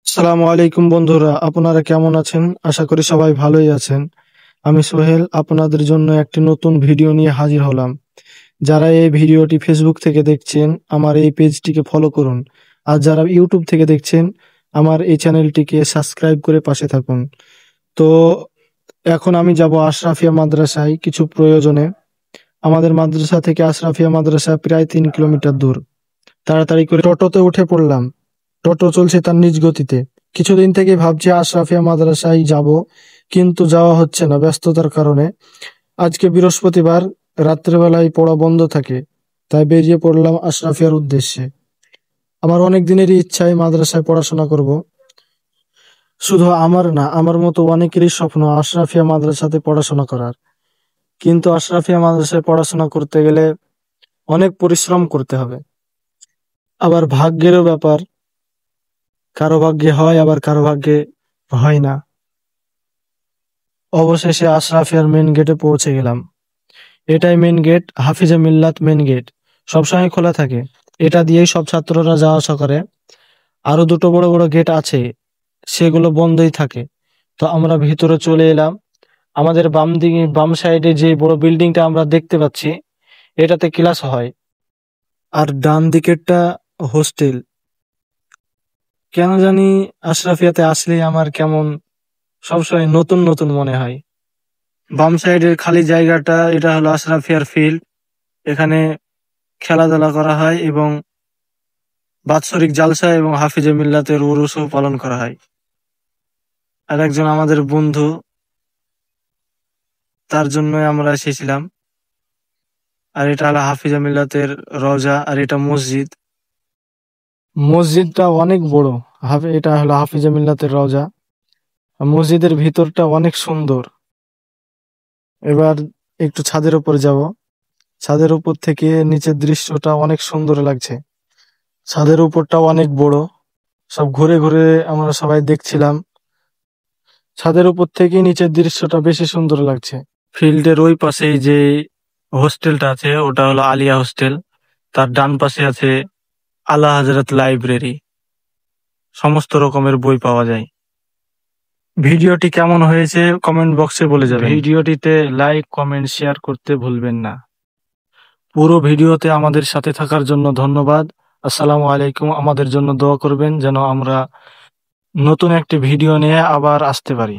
আসসালামু আলাইকুম বন্ধুরা, আপনারা কেমন আছেন? আশা করি সবাই ভালোই আছেন। আমি সোহেল আপনাদের জন্য একটি নতুন ভিডিও নিয়ে হাজির হলাম। যারা এই ভিডিওটি ফেসবুক থেকে দেখছেন আমার এই পেজটিকে ফলো করুন, আর যারা ইউটিউব থেকে দেখছেন আমার এই চ্যানেলটিকে সাবস্ক্রাইব করে পাশে থাকুন। তো এখন আমি যাব আশরাফিয়া মাদ্রাসায় কিছু প্রয়োজনে। আমাদের মাদ্রাসা থেকে আশরাফিয়া মাদ্রাসা প্রায় 3 কিলোমিটার দূর। তাড়াতাড়ি করে টোটোতে উঠে পড়লাম। টোটো চলছে তার নিজ গতিতে। কিছুদিন থেকে ভাবছি আশরাফিয়া মাদ্রাসায় যাব, কিন্তু যাওয়া হচ্ছে না ব্যস্ততার কারণে। আজকে বৃহস্পতিবার, রাত্রেবেলায় পড়া বন্ধ থাকে, তাই বেরিয়ে পড়লাম আশরাফিয়ার উদ্দেশ্যে। আমার অনেক দিনেরই ইচ্ছা এই মাদ্রাসায় পড়াশোনা করব। শুধু আমার না, আমার মতো অনেকেরই স্বপ্ন আশরাফিয়া মাদ্রাসাতে পড়াশোনা করার। কিন্তু আশরাফিয়া মাদ্রাসায় পড়াশোনা করতে গেলে অনেক পরিশ্রম করতে হবে। আবার ভাগ্যেরও ব্যাপার, কারো ভাগ্যে হয় আবার কারো ভাগ্যে হয় না। অবশেষে আশরাফিয়ার মেন গেটে পৌঁছে গেলাম। এটাই মেন গেট, হাফিজে মিল্লাত মেন গেট। সবসময় খোলা থাকে, এটা দিয়েই সব ছাত্ররা যাওয়া আসা করে। আরো দুটো বড় বড় গেট আছে, সেগুলো বন্ধই থাকে। তো আমরা ভিতরে চলে এলাম। আমাদের বাম দিকে, বাম সাইডে যে বড় বিল্ডিংটা আমরা দেখতে পাচ্ছি, এটাতে ক্লাস হয়। আর ডান দিকেরটা হোস্টেল। কেন জানি আশরাফিয়াতে আসলেই আমার কেমন সবসময় নতুন নতুন মনে হয়। বাম সাইডের খালি জায়গাটা, এটা হলো আশরাফিয়ার ফিল্ড। এখানে খেলাধুলা করা হয় এবং বাৎসরিক জালসা এবং হাফিজে মিল্লাতের উরুসও পালন করা হয়। আর একজন আমাদের বন্ধু, তার জন্যই আমরা এসেছিলাম। আর এটা হলো হাফিজে মিল্লাতের রওজা, আর এটা মসজিদ। মসজিদটা অনেক বড়। এটা হলো হাফিজে মিল্লাতের রওজা। আর মসজিদের ভিতরটা অনেক সুন্দর। এবার একটু ছাদের উপর যাব। ছাদের উপর থেকে নিচের দৃশ্যটা অনেক সুন্দর লাগছে। ছাদের উপরটা অনেক বড়। সব ঘুরে ঘুরে আমরা সবাই দেখছিলাম। ছাদের উপর থেকে নিচের দৃশ্যটা বেশি সুন্দর লাগছে। ফিল্ডের ওই পাশেই যে হোস্টেলটা আছে, ওটা হলো আলিয়া হোস্টেল। তার ডান পাশে আছে আলা হযরত লাইব্রেরি। সমস্ত রকমের বই পাওয়া যায়। ভিডিওটি কেমন হয়েছে কমেন্ট বক্সে বলে যাবেন। ভিডিওটিতে লাইক, কমেন্ট, শেয়ার করতে ভুলবেন না। পুরো ভিডিওতে আমাদের সাথে থাকার জন্য ধন্যবাদ। আসসালামু আলাইকুম। আমাদের জন্য দোয়া করবেন যেন আমরা নতুন একটি ভিডিও নিয়ে আবার আসতে পারি।